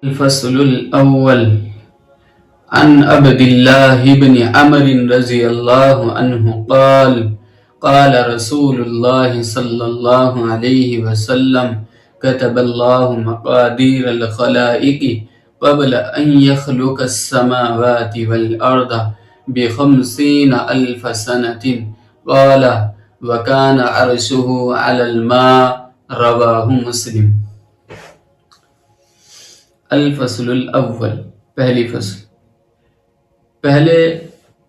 الفصل الأول عن عبد الله بن عمرو رضي الله عنه قال قال رسول الله صلى الله عليه وسلم كتب الله مقادير الخلائق قبل أن يخلق السماوات والأرض ب50 ألف سنة قال وكان عرشه على الماء رواه مسلم۔ الفصل الاول، پہلی فصل۔ پہلے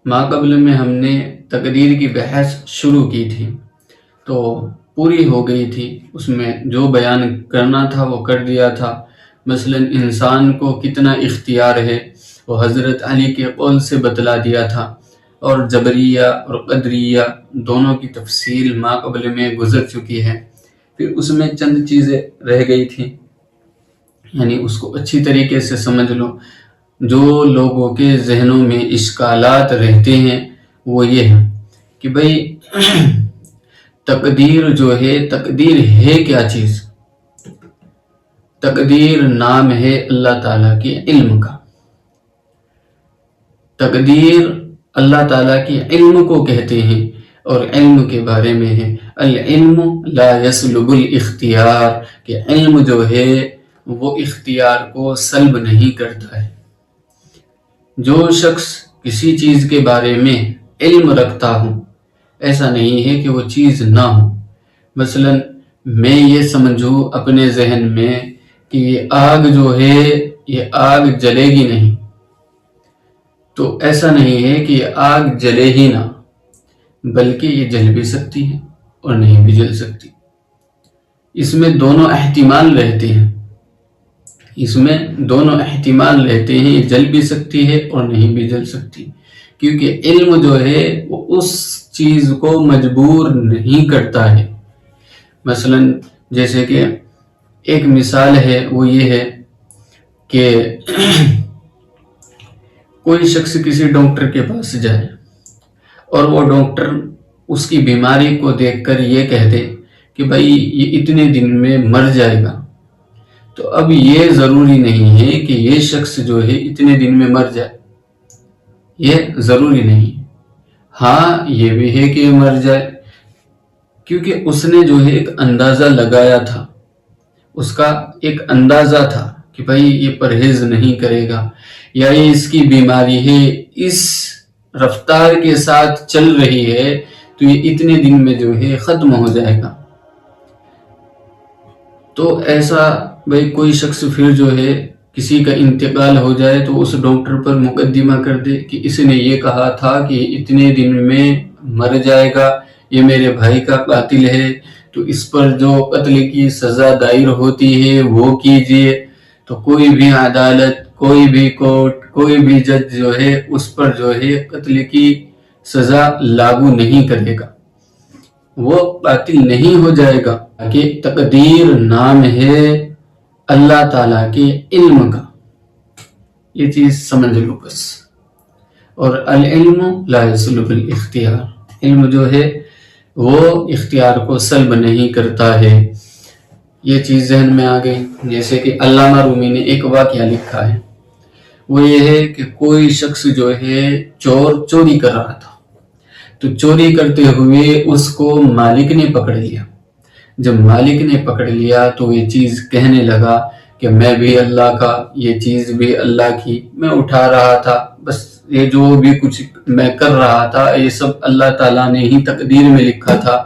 ماقبل میں ہم نے تقدیر کی بحث شروع کی تھی تو پوری ہو گئی تھی، اس میں جو بیان کرنا تھا وہ کر دیا تھا۔ مثلا انسان کو کتنا اختیار ہے وہ حضرت علی کے قول سے بتلا دیا تھا، اور جبریہ اور قدریہ دونوں کی تفصیل ماقبل میں گزر چکی ہے۔ پھر اس میں چند چیزیں رہ گئی تھیں، یعنی اس کو اچھی طریقے سے سمجھ لو۔ جو لوگوں کے ذہنوں میں اشکالات رہتے ہیں وہ یہ ہے کہ بھئی تقدیر جو ہے، تقدیر ہے کیا چیز؟ تقدیر نام ہے اللہ تعالیٰ کے علم کا۔ تقدیر اللہ تعالیٰ کے علم کو کہتے ہیں، اور علم کے بارے میں ہے العلم لا یسلب الاختیار، کہ علم جو ہے وہ اختیار کو سلب نہیں کرتا ہے۔ جو شخص کسی چیز کے بارے میں علم رکھتا ہو، ایسا نہیں ہے کہ وہ چیز نہ ہو۔ مثلا میں یہ سمجھوں اپنے ذہن میں کہ یہ آگ جو ہے یہ آگ جلے گی نہیں، تو ایسا نہیں ہے کہ یہ آگ جلے ہی نہ، بلکہ یہ جل بھی سکتی ہے اور نہیں بھی جل سکتی۔ اس میں دونوں احتمال رہتے ہیں، یہ جل بھی سکتی ہے اور نہیں بھی جل سکتی، کیونکہ علم جو ہے وہ اس چیز کو مجبور نہیں کرتا ہے۔ مثلا جیسے کہ ایک مثال ہے، وہ یہ ہے کہ کوئی شخص کسی ڈاکٹر کے پاس جائے اور وہ ڈاکٹر اس کی بیماری کو دیکھ کر یہ کہہ دے کہ بھائی یہ اتنے دن میں مر جائے گا، تو اب یہ ضروری نہیں ہے کہ یہ شخص جو ہے اتنے دن میں مر جائے، یہ ضروری نہیں ہے۔ ہاں یہ بھی ہے کہ یہ مر جائے، کیونکہ اس نے جو ہے ایک اندازہ لگایا تھا، اس کا ایک اندازہ تھا کہ بھائی یہ پرہیز نہیں کرے گا، یا یہ اس کی بیماری ہے اس رفتار کے ساتھ چل رہی ہے تو یہ اتنے دن میں جو ہے ختم ہو جائے گا۔ تو ایسا بھائی کوئی شخص پھر جو ہے کسی کا انتقال ہو جائے تو اس ڈاکٹر پر مقدمہ کر دے کہ اس نے یہ کہا تھا کہ اتنے دن میں مر جائے گا، یہ میرے بھائی کا قاتل ہے، تو اس پر جو قتل کی سزا دائر ہوتی ہے وہ کیجئے۔ تو کوئی بھی عدالت، کوئی بھی کورٹ، کوئی بھی جج جو ہے اس پر جو ہے قتل کی سزا لاگو نہیں کرے گا، وہ قاتل نہیں ہو جائے گا۔ کہ تقدیر نام ہے اللہ تعالیٰ کے علم کا، یہ چیز سمجھ لو بس۔ اور العلم لا یسلب الاختیار، علم جو ہے وہ اختیار کو سلب نہیں کرتا ہے۔ یہ چیز ذہن میں آ گئی۔ جیسے کہ علامہ رومی نے ایک واقعہ لکھا ہے، وہ یہ ہے کہ کوئی شخص جو ہے چوری کر رہا تھا، تو چوری کرتے ہوئے اس کو مالک نے پکڑ لیا۔ جب مالک نے پکڑ لیا تو یہ چیز کہنے لگا کہ میں بھی اللہ کا، یہ چیز بھی اللہ کی، میں اٹھا رہا تھا، بس یہ جو بھی کچھ میں کر رہا تھا یہ سب اللہ تعالیٰ نے ہی تقدیر میں لکھا تھا،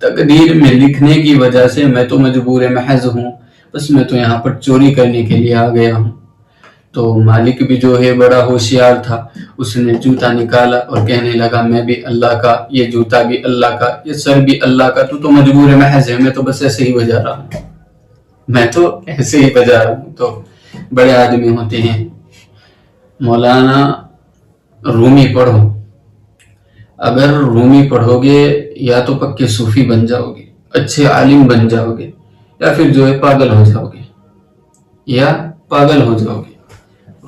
تقدیر میں لکھنے کی وجہ سے میں تو مجبور محض ہوں، بس میں تو یہاں پر چوری کرنے کے لیے آ گیا ہوں۔ تو مالک بھی جو ہے بڑا ہوشیار تھا، اس نے جوتا نکالا اور کہنے لگا میں بھی اللہ کا، یہ جوتا بھی اللہ کا، یہ سر بھی اللہ کا، تو مجبور محض ہے، میں تو بس ایسے ہی بجا رہا ہوں۔ تو بڑے آدمی ہوتے ہیں، مولانا رومی پڑھو، اگر رومی پڑھو گے یا تو پکے صوفی بن جاؤ گے، اچھے عالم بن جاؤ گے، یا پھر جو ہے پاگل ہو جاؤ گے۔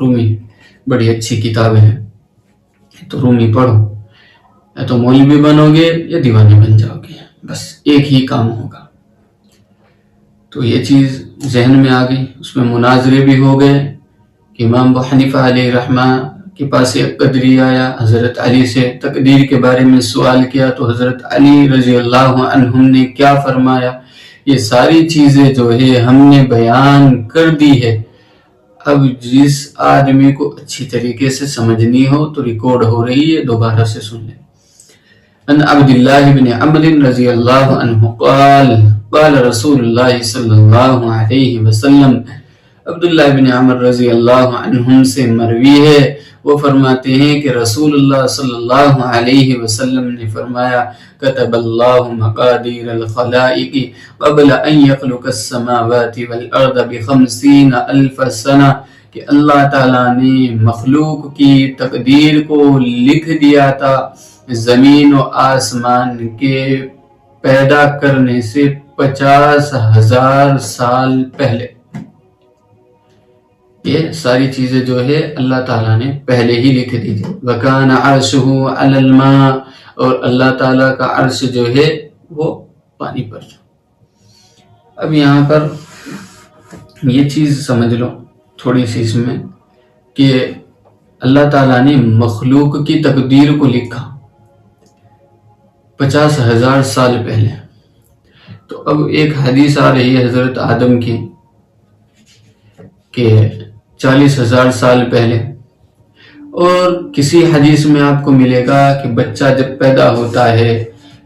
رومی بڑی اچھی کتابیں ہیں، تو رومی پڑھو، یا تو مولوی بنو گے یا دیوانے بن جاؤ گے، بس ایک ہی کام ہوگا۔ تو تو یہ چیز ذہن میں آ گئی. اس میں مناظرے بھی ہو گئے کہ امام ابو حنیفہ علیہ رحمہ کے پاس ایک قدری آیا، حضرت علی سے تقدیر کے بارے میں سوال کیا تو حضرت علی رضی اللہ عنہم نے کیا فرمایا. یہ ساری چیزیں جو ہے ہم نے بیان کر دی ہے. اب جس آدمی کو اچھی طریقے سے سمجھنی ہو تو ریکارڈ ہو رہی ہے، دوبارہ سے سن لیں. ان عبد اللہ بن عمرو رضی اللہ عنہ قال قال رسول اللہ صلی اللہ علیہ وسلم. عبداللہ بن عمر رضی اللہ عنہم سے مروی ہے، وہ فرماتے ہیں کہ رسول اللہ صلی اللہ علیہ وسلم نے فرمایا کتب اللہ مقادیر الخلائق قبل ان یخلق السماوات والارض ب50 الف سنہ، کہ اللہ تعالیٰ نے مخلوق کی تقدیر کو لکھ دیا تھا زمین و آسمان کے پیدا کرنے سے 50,000 سال پہلے. یہ ساری چیزیں جو ہے اللہ تعالیٰ نے پہلے ہی لکھ دی تھی. وَكَانَ عَرْشُهُ عَلَى الْمَاءِ، اور اللہ تعالیٰ کا عرش جو ہے وہ پانی پر تھا. اب یہاں پر یہ چیز سمجھ لو تھوڑی سی اس میں کہ اللہ تعالیٰ نے مخلوق کی تقدیر کو لکھا 50,000 سال پہلے. تو اب ایک حدیث آ رہی ہے حضرت آدم کی کہ 40,000 سال پہلے، اور کسی حدیث میں آپ کو ملے گا کہ بچہ جب پیدا ہوتا ہے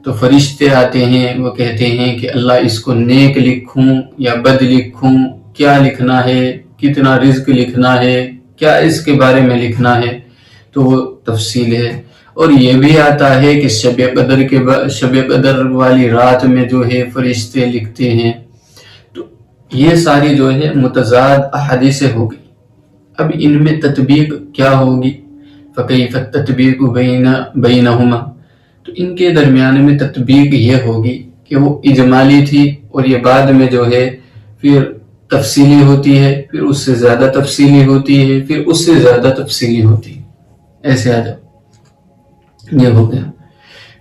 تو فرشتے آتے ہیں، وہ کہتے ہیں کہ اللہ اس کو نیک لکھوں یا بد لکھوں، کیا لکھنا ہے، کتنا رزق لکھنا ہے، کیا اس کے بارے میں لکھنا ہے. تو وہ تفصیل ہے. اور یہ بھی آتا ہے کہ شب قدر والی رات میں جو ہے فرشتے لکھتے ہیں. تو یہ ساری جو ہے متضاد احادیث ہو گئی. اب ان میں تطبیق کیا ہوگی؟ فکیف التطبیق بینہما، تو ان کے درمیان میں تطبیق یہ ہوگی کہ وہ اجمالی تھی اور یہ بعد میں جو ہے پھر تفصیلی ہوتی ہے، پھر اس سے زیادہ تفصیلی ہوتی ہے، پھر اس سے زیادہ تفصیلی ہوتی ہے. ایسے آ جاؤ. یہ ہو گیا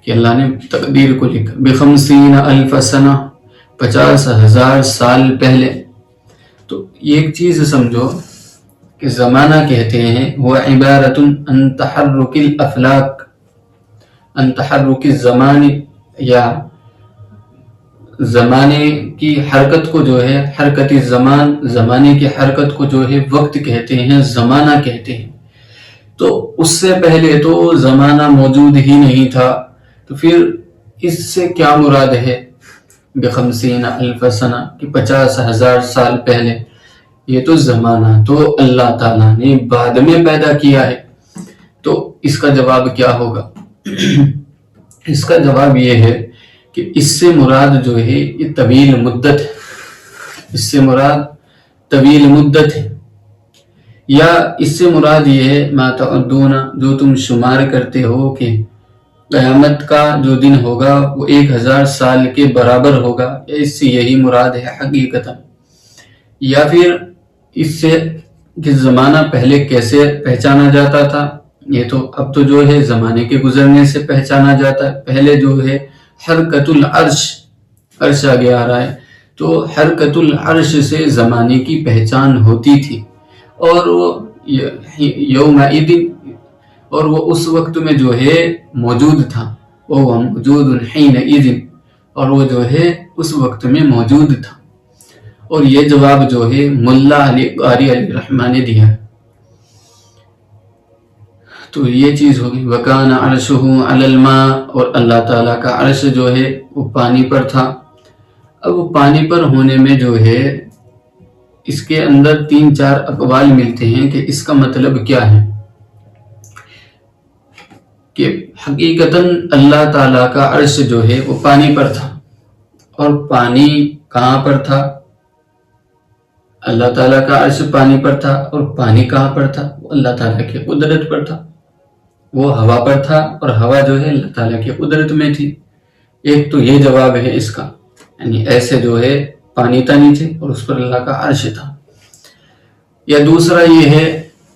کہ اللہ نے تقدیر کو لکھا ب50 الف سنہ، 50,000 سال پہلے. تو یہ ایک چیز سمجھو کہ زمانہ کہتے ہیں وہ عبارت عن تحرک الافلاک، عن تحرک الزمان، یا زمانے کی حرکت کو جو ہے حرکت الزمان، زمانے کی حرکت کو جو ہے وقت کہتے ہیں، زمانہ کہتے ہیں. تو اس سے پہلے تو زمانہ موجود ہی نہیں تھا. تو پھر اس سے کیا مراد ہے ب50 الف سنہ کہ 50,000 سال پہلے؟ یہ تو زمانہ تو اللہ تعالیٰ نے بعد میں پیدا کیا ہے. تو اس کا جواب کیا ہوگا؟ اس کا جواب یہ ہے کہ اس سے مراد جو ہے یہ طویل مدت ہے. اس سے مراد طویل مدت ہے، یا اس سے مراد یہ ہے ما تعدون، جو تم شمار کرتے ہو کہ قیامت کا جو دن ہوگا وہ 1,000 سال کے برابر ہوگا، یا اس سے یہی مراد ہے حقیقتا. یا پھر اس سے کہ زمانہ پہلے کیسے پہچانا جاتا تھا، یہ تو اب تو جو ہے زمانے کے گزرنے سے پہچانا جاتا ہے. پہلے جو ہے حرکت العرش، عرش آگے آ رہا ہے، تو حرکت العرش سے زمانے کی پہچان ہوتی تھی. اور وہ یومئذ، اور وہ اس وقت میں جو ہے موجود تھا، وہ موجود حینئذ، اور وہ جو ہے اس وقت میں موجود تھا. اور یہ جواب جو ہے ملا علی قاری علیہ رحمہ نے دیا. تو یہ چیز ہوگی. وَكَانَ عَرْشُهُ عَلَى الْمَاءِ، اور اللہ تعالیٰ کا عرش جو ہے وہ پانی پر تھا. اب وہ پانی پر ہونے میں جو ہے اس کے اندر 3-4 اقوال ملتے ہیں کہ اس کا مطلب کیا ہے. کہ حقیقتاً اللہ تعالیٰ کا عرش جو ہے وہ پانی پر تھا. اور پانی کہاں پر تھا؟ اللہ تعالیٰ کا عرش پانی پر تھا. اور پانی کہاں پر تھا؟ وہ اللہ تعالیٰ کی قدرت پر تھا. وہ ہوا پر تھا، اور ہوا جو ہے اللہ تعالیٰ کی قدرت میں تھی. ایک تو یہ جواب ہے اس کا، یعنی ایسے جو ہے پانی تھا نیچے اور اس پر اللہ کا عرش تھا. یا دوسرا یہ ہے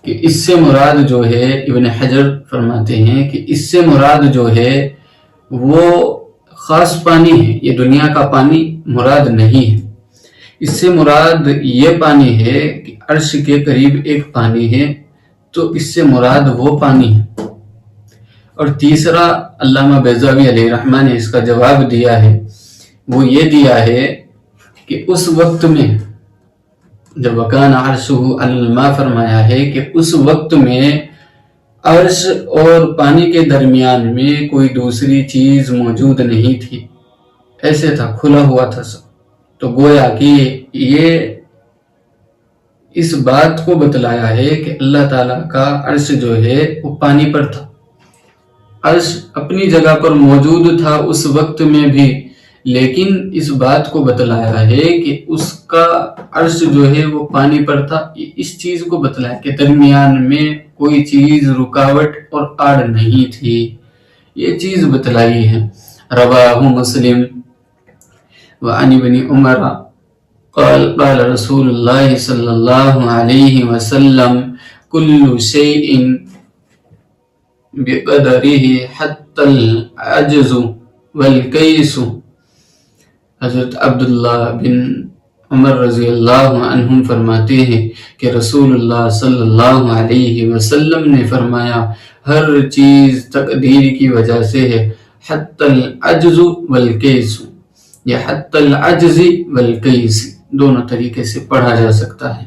کہ اس سے مراد جو ہے ابن حجر فرماتے ہیں کہ اس سے مراد جو ہے وہ خاص پانی ہے، یہ دنیا کا پانی مراد نہیں ہے. اس سے مراد یہ پانی ہے کہ عرش کے قریب ایک پانی ہے، تو اس سے مراد وہ پانی ہے۔ اور تیسرا علامہ بیضاوی علیہ رحمہ نے اس کا جواب دیا ہے، وہ یہ دیا ہے کہ اس وقت میں جب وکان عرشہ علی الماء فرمایا ہے کہ اس وقت میں عرش اور پانی کے درمیان میں کوئی دوسری چیز موجود نہیں تھی، ایسے تھا، کھلا ہوا تھا سب۔ تو گویا کہ یہ اس بات کو بتلایا ہے کہ اللہ تعالیٰ کا عرش جو ہے وہ پانی پر تھا۔ عرش اپنی جگہ پر موجود تھا اس وقت میں بھی، لیکن اس بات کو بتلایا ہے کہ اس کا عرش جو ہے وہ پانی پر تھا۔ اس چیز کو بتلایا کہ درمیان میں کوئی چیز رکاوٹ اور آڑ نہیں تھی، یہ چیز بتلائی ہے۔ رواہ مسلم وعن ابن عمر قال قال رسول اللہ صلی اللہ علیہ وسلم کل شیء بقدرہ حتی العجز والکیس۔ حضرت عبداللہ بن عمر رضی اللہ عنہم فرماتے ہیں کہ رسول اللہ صلی اللہ علیہ وسلم نے فرمایا ہر چیز تقدیر کی وجہ سے ہے، حتی العجز والکیس، یا حتی العجز والکیس دونوں طریقے سے پڑھا جا سکتا ہے۔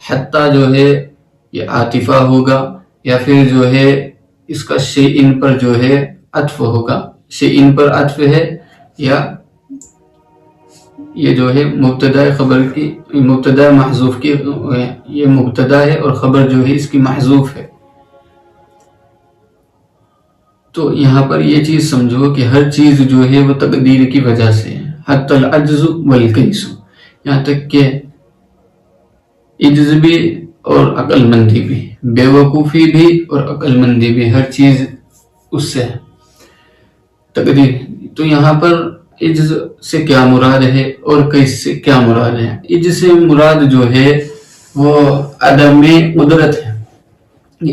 حتی جو ہے یہ عاطفہ ہوگا، یا پھر جو ہے اس کا شیئن پر جو ہے عطف ہوگا، شیئن پر عطف ہے، یا یہ جو ہے مبتدا خبر کی، مبتدا محذوف کی، یہ مبتدا ہے اور خبر جو ہے اس کی محذوف ہے۔ تو یہاں پر یہ چیز سمجھو کہ ہر چیز جو ہے وہ تقدیر کی وجہ سے ہے، حتی العجز والکیس، یہاں تک کہ عجز بھی اور عقل مندی بھی، بے وقوفی بھی اور عقل مندی بھی، ہر چیز اس سے ہے تقدیر۔ تو یہاں پر عجز سے کیا مراد ہے اور کیس سے کیا مراد ہے؟ عجز سے مراد جو ہے وہ عدم قدرت ہے،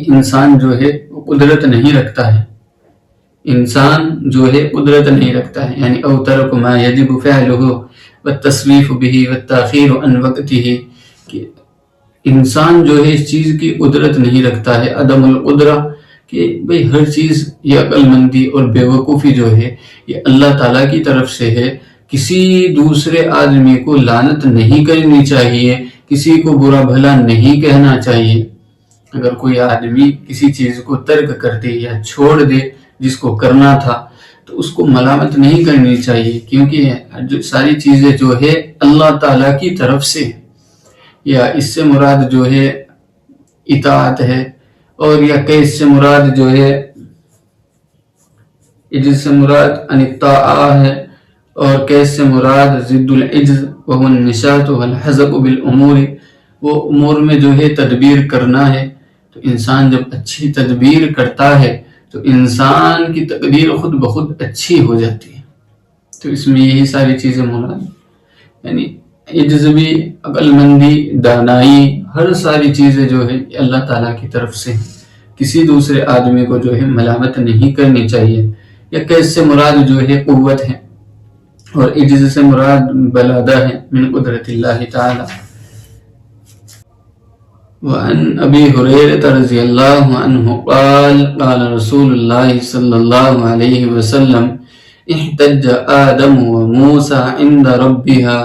انسان جو ہے وہ قدرت نہیں رکھتا ہے، انسان جو ہے قدرت نہیں رکھتا ہے، یعنی او ترک ما یجب فعلہ والتصویف بہ والتاخیر عن وقتہ، کہ انسان جو ہے اس چیز کی قدرت نہیں رکھتا ہے، عدم القدرہ، کہ بھئی ہر چیز یہ عقل مندی اور بے وقوفی جو ہے یہ اللہ تعالیٰ کی طرف سے ہے۔ کسی دوسرے آدمی کو لعنت نہیں کرنی چاہیے، کسی کو برا بھلا نہیں کہنا چاہیے۔ اگر کوئی آدمی کسی چیز کو ترک کر دے یا چھوڑ دے جس کو کرنا تھا تو اس کو ملامت نہیں کرنی چاہیے، کیونکہ جو ساری چیزیں جو ہے اللہ تعالیٰ کی طرف سے، یا اس سے مراد جو ہے اطاعت ہے، اور یا کیس سے مراد جو ہے عجز سے مراد ان الطاعہ ہے، اور کیس سے مراد ضد العجز وهو النشاط والحذق بالامور، وہ امور میں جو ہے تدبیر کرنا ہے۔ تو انسان جب اچھی تدبیر کرتا ہے تو انسان کی تقدیر خود بخود اچھی ہو جاتی ہے۔ تو اس میں یہی ساری چیزیں مراد ہیں، یعنی عجز بھی، عقل مندی، دانائی، ہر ساری چیزیں جو ہے اللہ تعالیٰ کی طرف سے، کسی دوسرے آدمی کو جو ہے ملامت نہیں کرنی چاہیے۔ یا کیس سے مراد جو ہے قوت ہے، اور عجز سے مراد بلادہ ہے من قدرت اللہ تعالیٰ۔ وعن ابی ہریرہ رضی اللہ عنہ قال قال رسول اللہ صلی اللہ علیہ وسلم احتج آدم وموسى عند ربها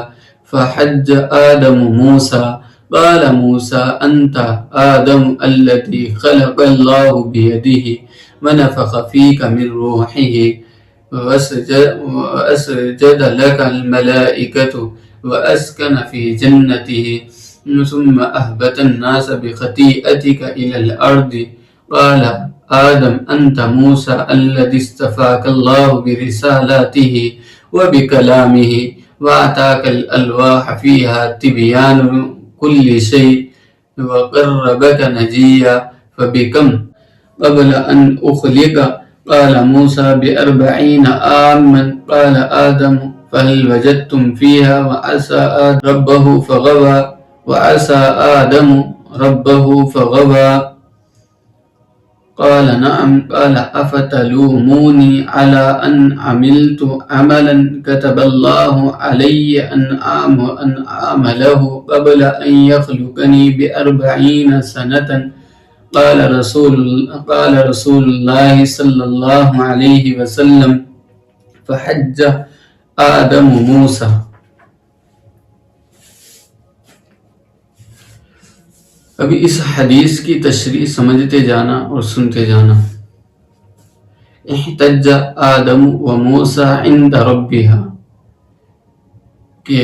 فحج آدم موسى قال موسى أنت آدم الذي خلق الله بيده ونفخ فيك من روحه وأسجد لك الملائكة وأسكن في جنته ثم أهبت الناس بخطيئتك إلى الأرض قال آدم أنت موسى الذي استفاك الله برسالاته وبكلامه وأعطاك الألواح فيها تبيان كل شيء وقربك نجيا فبكم قبل أن أخلق قال موسى ب40 عاما قال آدم فهل وجدتم فيها وعسى آدم ربه فغوى قال نعم قال أفتلوموني على أن عملت عملا كتب الله علي أن أعمله قبل أن يخلقني ب40 سنة قال رسول الله صلى الله عليه وسلم فحج آدم موسى. ابھی اس حدیث کی تشریح سمجھتے جانا اور سنتے جانا. احتج آدم و موسیٰ عند ربها، کہ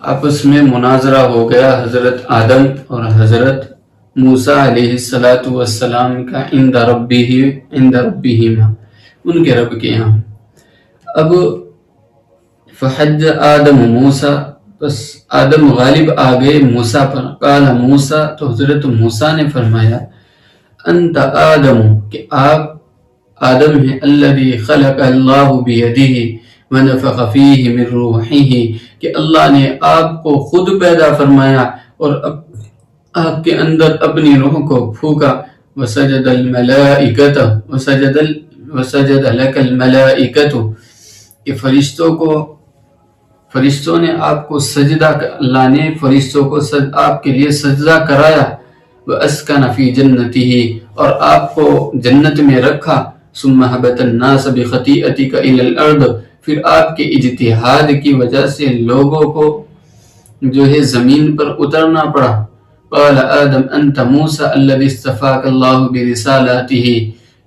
آپس میں مناظرہ ہو گیا حضرت آدم اور حضرت موسیٰ علیہ السلام کا عند ربہما، ان کے رب کے یہاں. اب فحج آدم موسیٰ، بس آدم غالب آ گئے موسیٰ پر. قال موسیٰ، تو حضرت موسیٰ نے فرمایا انت آدم، کہ آپ آدم ہیں، الذي خلق اللہ بیدہ ونفخ فیہ من روحہ، کہ اللہ نے آپ کو خود پیدا فرمایا اور آپ کے اندر اپنی روح کو پھونکا. وسجد الملائکۃ وسجد لک الملائکۃ، کہ فرشتوں نے آپ کو سجدہ، اللہ نے فرشتوں کو آپ کے لیے سجدہ کرایا. وَأَسْكَنَ فِي جَنَّتِهِ، اور آپ کو جنت میں رکھا. ثُمَّ هَبَطَ النَّاسَ بِخَطِيئَتِكَ إِلَى الْأَرْضِ، پھر آپ کے اجتہاد کی وجہ سے لوگوں کو جو ہے زمین پر اترنا پڑا. قال آدم انت موسیٰ الذي اصطفاك اللہ برسالته،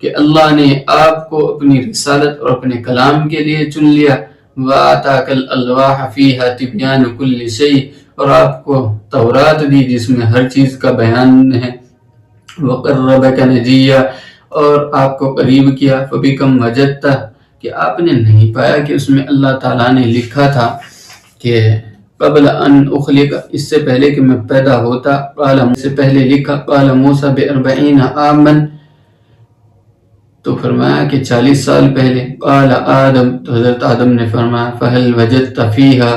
کہ اللہ نے آپ کو اپنی رسالت اور اپنے کلام کے لیے چن لیا. وَآتَاكَ الْأَلْوَاحَ فِيهَا تِبْيَانُ كُلِّ شَيْءٍ، اور آپ کو تورات دی جس میں ہر چیز کا بیان ہے. وَقَرَّبَكَ نَجِيًّا، اور آپ کو قریب کیا. فَبِكَمْ وَجَدْتَ، کہ آپ نے نہیں پایا کہ اس میں اللہ تعالیٰ نے لکھا تھا کہ قبل ان اخلق، اس سے پہلے کہ میں پیدا ہوتا. قال، سے پہلے لکھا. قال موسیٰ ب40 عاما، تو فرمایا کہ 40 سال پہلے. قال آدم، تو حضرت آدم نے فرمایا فہل وجدت فیہا،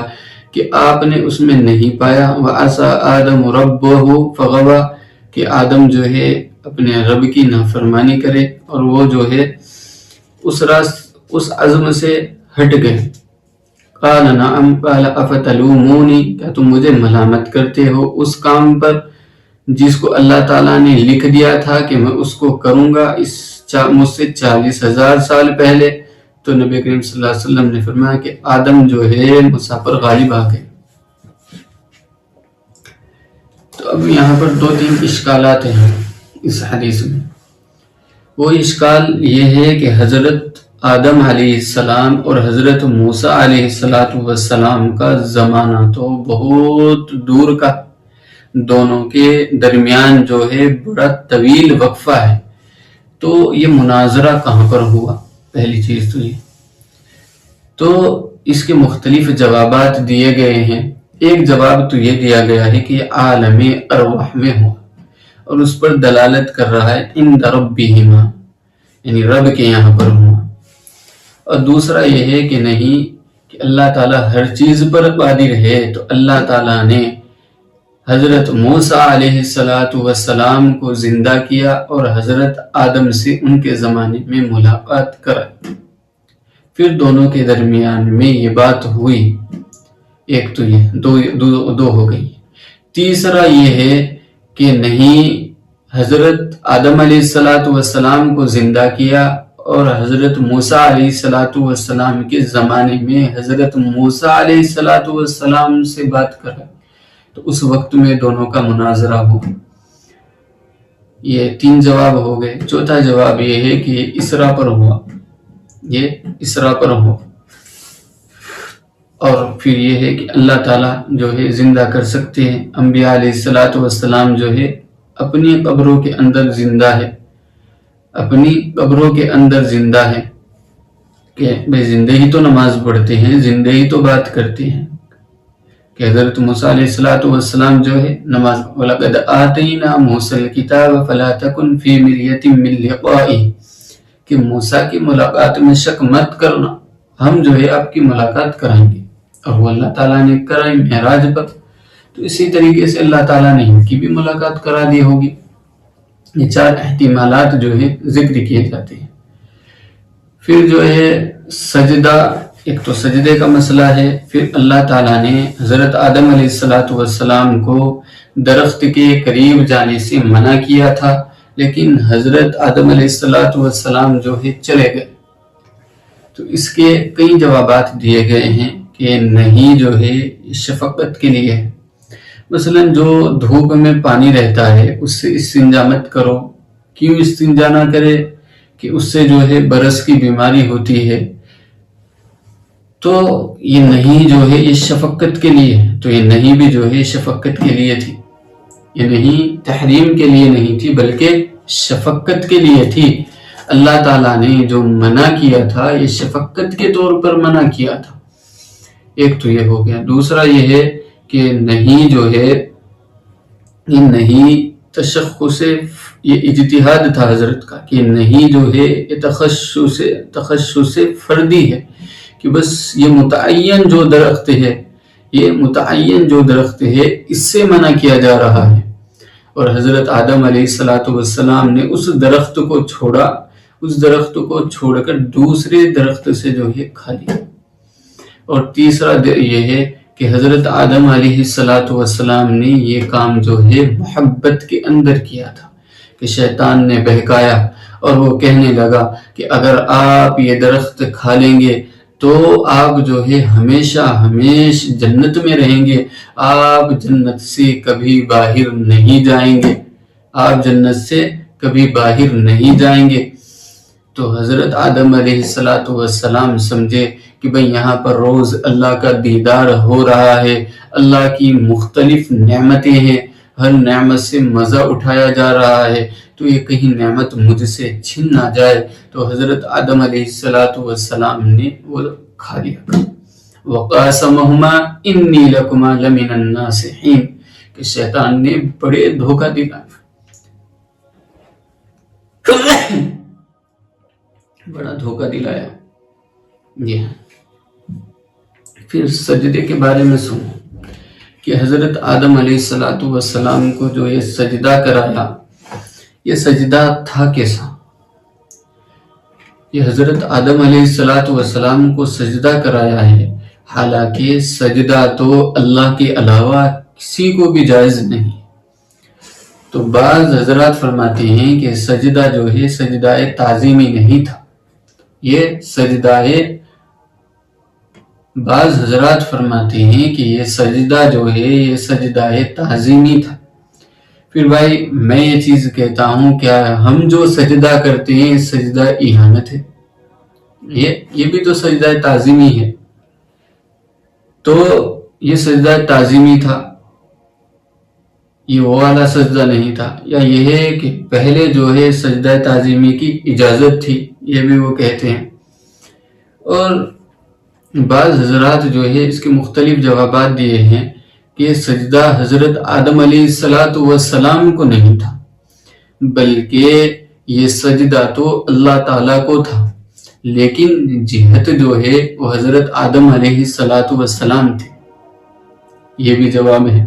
کہ آپ نے اس میں نہیں پایا. وعصى آدم ربہ فغوى، کہ آدم جو ہے اپنے رب کی نافرمانی کرے اور وہ جو ہے اس عزم سے ہٹ گئے. قال نعم قال افتلومونی، کیا تم مجھے ملامت کرتے ہو اس کام پر جس کو اللہ تعالیٰ نے لکھ دیا تھا کہ میں اس کو کروں گا مجھ سے 40,000 سال پہلے. تو نبی کریم صلی اللہ علیہ وسلم نے فرمایا کہ آدم جو ہے موسیٰ پر غالب آ گئے. تو اب یہاں پر 2-3 اشکالات ہیں اس حدیث میں. وہ اشکال یہ ہے کہ حضرت آدم علیہ السلام اور حضرت موسیٰ علیہ السلام کا زمانہ تو بہت دور کا، دونوں کے درمیان جو ہے بڑا طویل وقفہ ہے. تو یہ مناظرہ کہاں پر ہوا؟ پہلی چیز تو یہ. تو اس کے مختلف جوابات دیے گئے ہیں. ایک جواب تو یہ دیا گیا ہے کہ عالم ارواح میں ہوا، اور اس پر دلالت کر رہا ہے عند ربہما، یعنی رب کے یہاں پر ہوا. اور دوسرا یہ ہے کہ نہیں، کہ اللہ تعالیٰ ہر چیز پر قادر ہے. تو اللہ تعالیٰ نے حضرت موسیٰ علیہ السلام کو زندہ کیا اور حضرت آدم سے ان کے زمانے میں ملاقات کرائی. پھر دونوں کے درمیان میں یہ بات ہوئی. ایک تو یہ دو ہو گئی. تیسرا یہ ہے کہ نہیں، حضرت آدم علیہ السلام کو زندہ کیا اور حضرت موسیٰ علیہ السلام کے زمانے میں حضرت موسیٰ علیہ السلام سے بات کرائی. تو اس وقت میں دونوں کا مناظرہ ہو. یہ 3 جواب ہو گئے. چوتھا جواب یہ ہے کہ اسرا پر ہوا، یہ اسرا پر ہو. اور پھر یہ ہے کہ اللہ تعالیٰ جو ہے زندہ کر سکتے ہیں. انبیاء علیہ السلام جو ہے اپنی قبروں کے اندر زندہ ہے، اپنی قبروں کے اندر زندہ ہے. کہ بھئی زندہ ہی تو نماز پڑھتے ہیں، زندہ ہی تو بات کرتے ہیں. کہ حضرت موسیٰ علیہ السلام جو ہے نماز. وَلَقَدْ آتَيْنَا مُوسَى الْكِتَابَ فَلَا تَكُنْ فِي مِرْيَةٍ مِّن لِقَائِهِ، کہ موسیٰ کی ملاقات میں شک مت کرنا، ہم جو ہے آپ کی ملاقات کرائیں گے. اور وہ اللہ تعالیٰ نے کرائی معراج پر. تو اسی طریقے سے اللہ تعالیٰ نے ان کی بھی ملاقات کرا دی ہوگی. یہ 4 احتمالات جو ہے ذکر کیے جاتے ہیں۔ پھر جو ہے سجدہ، ایک تو سجدے کا مسئلہ ہے، پھر اللہ تعالیٰ نے حضرت آدم علیہ السلام کو درخت کے قریب جانے سے منع کیا تھا، لیکن حضرت آدم علیہ السلام جو ہے چلے گئے۔ تو اس کے کئی جوابات دیے گئے ہیں کہ نہیں جو ہے شفقت کے لیے ہے۔ مثلا جو دھوپ میں پانی رہتا ہے اس سے استنجا مت کرو۔ کیوں استنجا نہ کرے؟ کہ اس سے جو ہے برس کی بیماری ہوتی ہے۔ تو یہ نہیں جو ہے یہ شفقت کے لیے ہے، تو یہ نہیں بھی جو ہے شفقت کے لیے تھی، یہ نہیں تحریم کے لیے نہیں تھی بلکہ شفقت کے لیے تھی۔ اللہ تعالیٰ نے جو منع کیا تھا یہ شفقت کے طور پر منع کیا تھا۔ ایک تو یہ ہو گیا۔ دوسرا یہ ہے کہ نہیں جو ہے یہ نہیں تشخص، یہ اجتہاد تھا حضرت کا کہ نہیں جو ہے یہ تخصص فردی ہے، کہ بس یہ متعین جو درخت ہے، یہ متعین جو درخت ہے اس سے منع کیا جا رہا ہے۔ اور حضرت آدم علیہ السلام نے اس درخت کو چھوڑا، اس درخت کو چھوڑ کر دوسرے درخت سے جو ہے کھا لیا۔ اور تیسرا یہ ہے کہ حضرت آدم علیہ السلام نے یہ کام جو ہے محبت کے اندر کیا تھا، کہ شیطان نے بہکایا اور وہ کہنے لگا کہ اگر آپ یہ درخت کھا لیں گے تو آپ جو ہے ہمیشہ جنت میں رہیں گے، آپ جنت سے کبھی باہر نہیں جائیں گے، آپ جنت سے کبھی باہر نہیں جائیں گے۔ تو حضرت آدم علیہ السلام سمجھے کہ بھئی یہاں پر روز اللہ کا دیدار ہو رہا ہے، اللہ کی مختلف نعمتیں ہیں، ہر نعمت سے مزہ اٹھایا جا رہا ہے، تو یہ کہیں نعمت مجھ سے چھن نہ جائے۔ تو حضرت آدم علیہ السلام نے وہ کھا لیا۔ وَقَاسَمَهُمَا إِنِّي لَكُمَا لَمِنَ النَّاصِحِينَ، کہ شیطان نے بڑے دھوکہ دیا، بڑا دھوکہ دلایا۔ جی ہاں۔ پھر سجدے کے بارے میں سنو کہ حضرت آدم علیہ السلام کو جو یہ سجدہ کرایا، یہ سجدہ تھا کیسا؟ یہ حضرت آدم علیہ السلام کو سجدہ کرایا ہے، حالانکہ سجدہ تو اللہ کے علاوہ کسی کو بھی جائز نہیں۔ تو بعض حضرات فرماتے ہیں کہ سجدہ جو ہے سجدہ تعظیمی نہیں تھا، یہ سجدہ، بعض حضرات فرماتے ہیں کہ یہ سجدہ جو ہے یہ سجدہ تعظیمی تھا۔ پھر بھائی میں یہ چیز کہتا ہوں، کیا ہم جو سجدہ کرتے ہیں سجدہ اہانت ہے؟ یہ بھی تو سجدہ تعظیمی ہے۔ تو یہ سجدہ تعظیمی تھا، یہ وہ والا سجدہ نہیں تھا، یا یہ ہے کہ پہلے جو ہے سجدہ تعظیمی کی اجازت تھی، یہ بھی وہ کہتے ہیں۔ اور بعض حضرات جو ہے اس کے مختلف جوابات دیے ہیں کہ یہ سجدہ حضرت آدم علیہ السلام کو نہیں تھا، بلکہ یہ سجدہ تو اللہ تعالیٰ کو تھا، لیکن جہت جو ہے وہ حضرت آدم علیہ السلام تھے۔ یہ بھی جواب ہے۔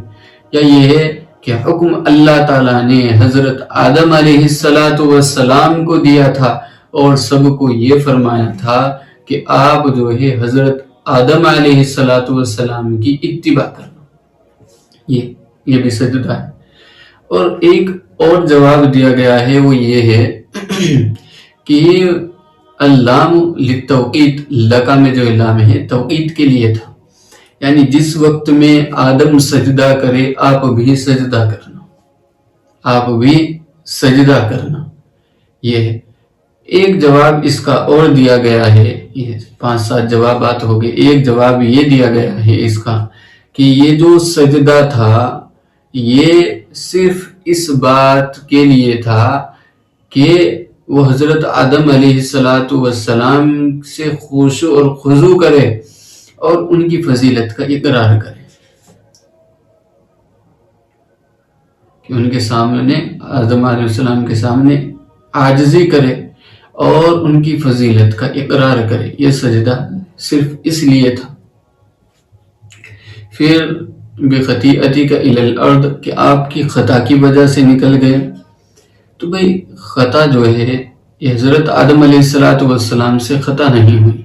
یا یہ ہے کہ حکم اللہ تعالیٰ نے حضرت آدم علیہ السلام کو دیا تھا اور سب کو یہ فرمایا تھا کہ آپ جو ہے حضرت آدم علیہ السلام کی اتباع کرنا، یہ بھی سجدہ ہے۔ اور ایک اور جواب دیا گیا ہے، وہ یہ ہے کہ اللام للتوقید، لکا میں جو لام ہے توقید کے لیے تھا، یعنی جس وقت میں آدم سجدہ کرے آپ بھی سجدہ کرنا، آپ بھی سجدہ کرنا، یہ ہے۔ ایک جواب اس کا اور دیا گیا ہے، یہ 5-7 جوابات ہو گئے۔ ایک جواب یہ دیا گیا ہے اس کا کہ یہ جو سجدہ تھا یہ صرف اس بات کے لیے تھا کہ وہ حضرت آدم علیہ السلام سے خشوع اور خضوع کرے اور ان کی فضیلت کا اقرار کرے، کہ ان کے سامنے، آدم علیہ السلام کے سامنے عاجزی کرے اور ان کی فضیلت کا اقرار کرے۔ یہ سجدہ صرف اس لیے تھا۔ پھر بخطیئتک الی الارض، کہ آپ کی خطا کی وجہ سے نکل گئے، تو بھائی خطا جو ہے یہ حضرت آدم علیہ السلام سے خطا نہیں ہوئی،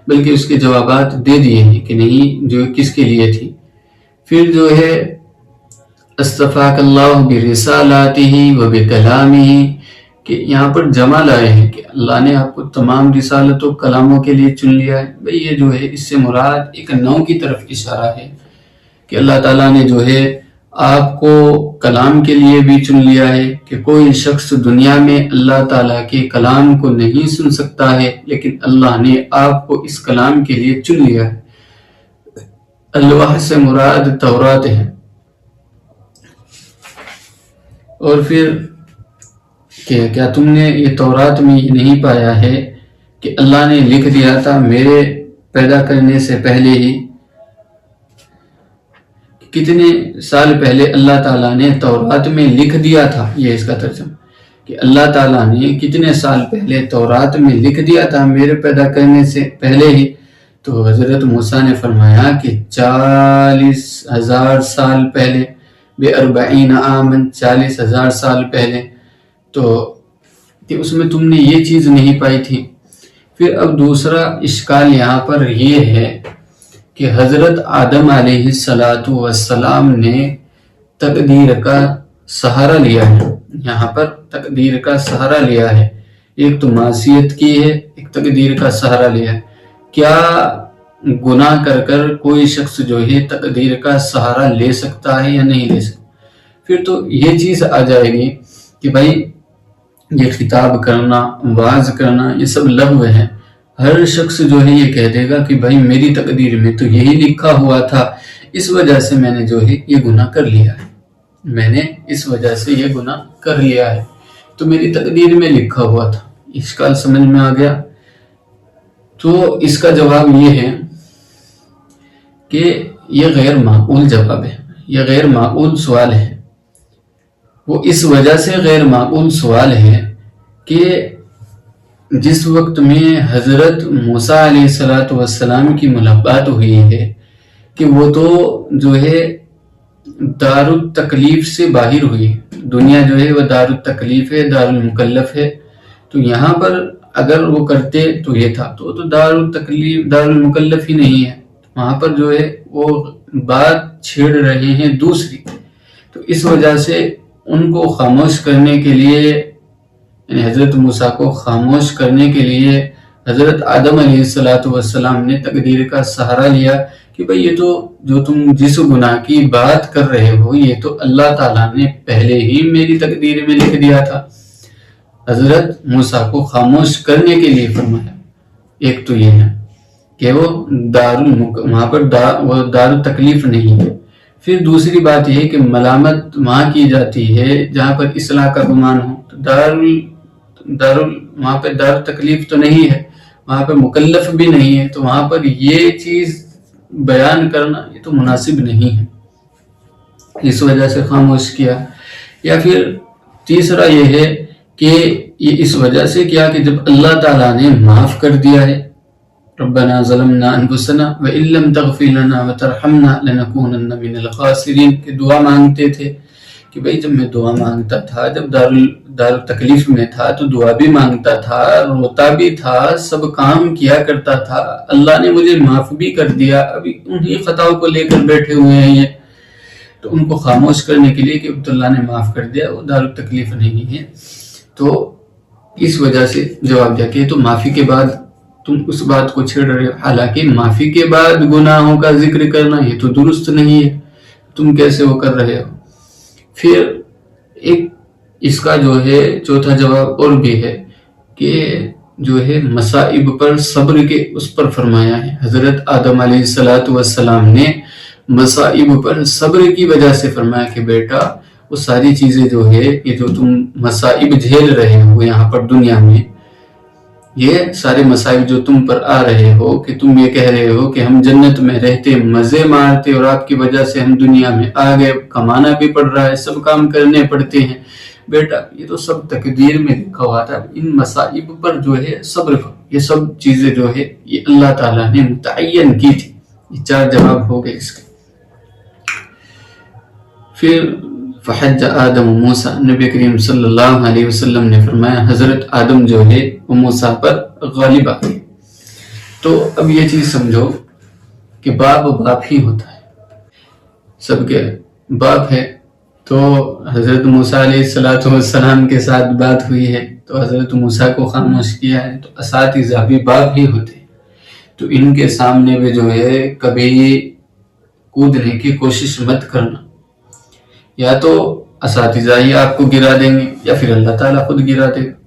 بلکہ اس کے جوابات دے دیے ہیں کہ نہیں جو کس کے لیے تھی۔ پھر جو ہے اصطفاک اللہ برسالاتہ و بکلامہ، کہ یہاں پر جمع لائے ہیں کہ اللہ نے آپ کو تمام رسالت و کلاموں کے لیے چن لیا ہے۔ بھئی یہ جو ہے اس سے مراد ایک نوع کی طرف اشارہ ہے کہ اللہ تعالیٰ نے جو ہے آپ کو کلام کے لیے بھی چن لیا ہے، کہ کوئی شخص دنیا میں اللہ تعالیٰ کے کلام کو نہیں سن سکتا ہے، لیکن اللہ نے آپ کو اس کلام کے لیے چن لیا ہے۔ الواح سے مراد تورات ہے۔ اور پھر کہ کیا تم نے یہ تورات میں یہ نہیں پایا ہے کہ اللہ نے لکھ دیا تھا میرے پیدا کرنے سے پہلے ہی؟ کتنے سال پہلے اللہ تعالیٰ نے تورات میں لکھ دیا تھا، یہ اس کا ترجمہ، کہ اللہ تعالیٰ نے کتنے سال پہلے تورات میں لکھ دیا تھا میرے پیدا کرنے سے پہلے ہی؟ تو حضرت موسیٰ نے فرمایا کہ 40,000 سال پہلے، بے40 عامن، 40,000 سال پہلے، تو کہ اس میں تم نے یہ چیز نہیں پائی تھی۔ پھر اب دوسرا اشکال یہاں پر یہ ہے کہ حضرت آدم علیہ السلام نے تقدیر کا سہارا لیا ہے، یہاں پر تقدیر کا سہارا لیا ہے، ایک تو معصیت کی ہے، ایک تقدیر کا سہارا لیا ہے۔ کیا گناہ کر کر کوئی شخص جو ہے تقدیر کا سہارا لے سکتا ہے یا نہیں لے سکتا؟ پھر تو یہ چیز آ جائے گی کہ بھائی یہ خطاب کرنا، واعظ کرنا، یہ سب لغو ہے۔ ہر شخص جو ہے یہ کہہ دے گا کہ بھائی میری تقدیر میں تو یہی لکھا ہوا تھا، اس وجہ سے میں نے جو ہے یہ گناہ کر لیا ہے، میں نے اس وجہ سے یہ گناہ کر لیا ہے، تو میری تقدیر میں لکھا ہوا تھا۔ اشکال سمجھ میں آ گیا؟ تو اس کا جواب یہ ہے کہ یہ غیر معقول جواب ہے، یہ غیر معقول سوال ہے۔ وہ اس وجہ سے غیر معقول سوال ہے کہ جس وقت میں حضرت موسیٰ علیہ السلام کی ملاقات ہوئی ہے کہ وہ تو جو ہے دار التکلیف سے باہر ہوئی، دنیا جو ہے وہ دار التکلیف ہے، دار المکلف ہے، تو یہاں پر اگر وہ کرتے تو یہ تھا، تو دار التکلیف، دار المکلف ہی نہیں ہے، وہاں پر جو ہے وہ بات چھیڑ رہے ہیں دوسری۔ تو اس وجہ سے ان کو خاموش کرنے کے لیے، یعنی حضرت موسیٰ کو خاموش کرنے کے لیے حضرت آدم علیہ السلام نے تقدیر کا سہارا لیا کہ بھئی یہ تو جو تم جس گناہ کی بات کر رہے ہو یہ تو اللہ تعالیٰ نے پہلے ہی میری تقدیر میں لکھ دیا تھا۔ حضرت موسیٰ کو خاموش کرنے کے لیے فرمایا۔ ایک تو یہ ہے کہ وہ وہاں پر وہ دار تکلیف نہیں ہے۔ پھر دوسری بات یہ ہے کہ ملامت وہاں کی جاتی ہے جہاں پر اصلاح کا گمان ہو، تو وہاں پہ دار تکلیف تو نہیں ہے، وہاں پہ مکلف بھی نہیں ہے، تو وہاں پر یہ چیز بیان کرنا یہ تو مناسب نہیں ہے، اس وجہ سے خاموش کیا۔ یا پھر تیسرا یہ ہے کہ یہ اس وجہ سے کیا کہ جب اللہ تعالیٰ نے معاف کر دیا ہے، ربنا ظلمنا انفسنا وان لم تغفر لنا وترحمنا لنكونن من الخاسرین کی دعا مانگتے تھے کہ بھئی جب میں دعا مانگتا تھا، جب دار تکلیف میں تھا تو دعا بھی مانگتا تھا، روتا بھی تھا، سب کام کیا کرتا تھا، اللہ نے مجھے معاف بھی کر دیا، ابھی انہی خطاؤں کو لے کر بیٹھے ہوئے ہیں یہ، تو ان کو خاموش کرنے کے لیے کہ عبداللہ نے معاف کر دیا، وہ دار تکلیف نہیں ہے۔ تو اس وجہ سے جواب دیا کہ تو معافی کے بعد تم اس بات کو چھیڑ رہے ہو، حالانکہ معافی کے بعد گناہوں کا ذکر کرنا یہ تو درست نہیں ہے، تم کیسے وہ کر رہے ہو؟ پھر ایک اس کا جو ہے چوتھا جواب اور بھی ہے کہ جو ہے مصائب پر صبر کے اس پر فرمایا ہے۔ حضرت آدم علیہ السلام نے مصائب پر صبر کی وجہ سے فرمایا کہ بیٹا وہ ساری چیزیں جو ہے یہ جو تم مصائب جھیل رہے ہو یہاں پر دنیا میں، یہ سارے مصائب جو تم پر آ رہے ہو کہ تم یہ کہہ رہے ہو کہ ہم جنت میں رہتے مزے مارتے اور آپ کی وجہ سے ہم دنیا میں آ گئے، کمانا بھی پڑ رہا ہے، سب کام کرنے پڑتے ہیں، بیٹا یہ تو سب تقدیر میں لکھا ہوا تھا، ان مصائب پر جو ہے صبر کرو، یہ سب چیزیں جو ہے یہ اللہ تعالیٰ نے متعین کی تھی۔ یہ 4 جواب ہو گئے اس کے۔ پھر فحج آدم و موسیٰ، نبی کریم صلی اللہ علیہ وسلم نے فرمایا حضرت آدم جو ہے وہ موسیٰ پر غالب آ گئے۔ تو اب یہ چیز سمجھو کہ باپ ہی ہوتا ہے، سب کے باپ ہے۔ تو حضرت موسیٰ علیہ السلام کے ساتھ بات ہوئی ہے تو حضرت موسیٰ کو خاموش کیا ہے، تو اساتذہ بھی باپ ہی ہوتے ہیں۔ تو ان کے سامنے بھی جو ہے کبھی کودنے کی کوشش مت کرنا، یا تو اساتذہ ہی آپ کو گرا دیں گے یا پھر اللہ تعالیٰ خود گرا دے گا۔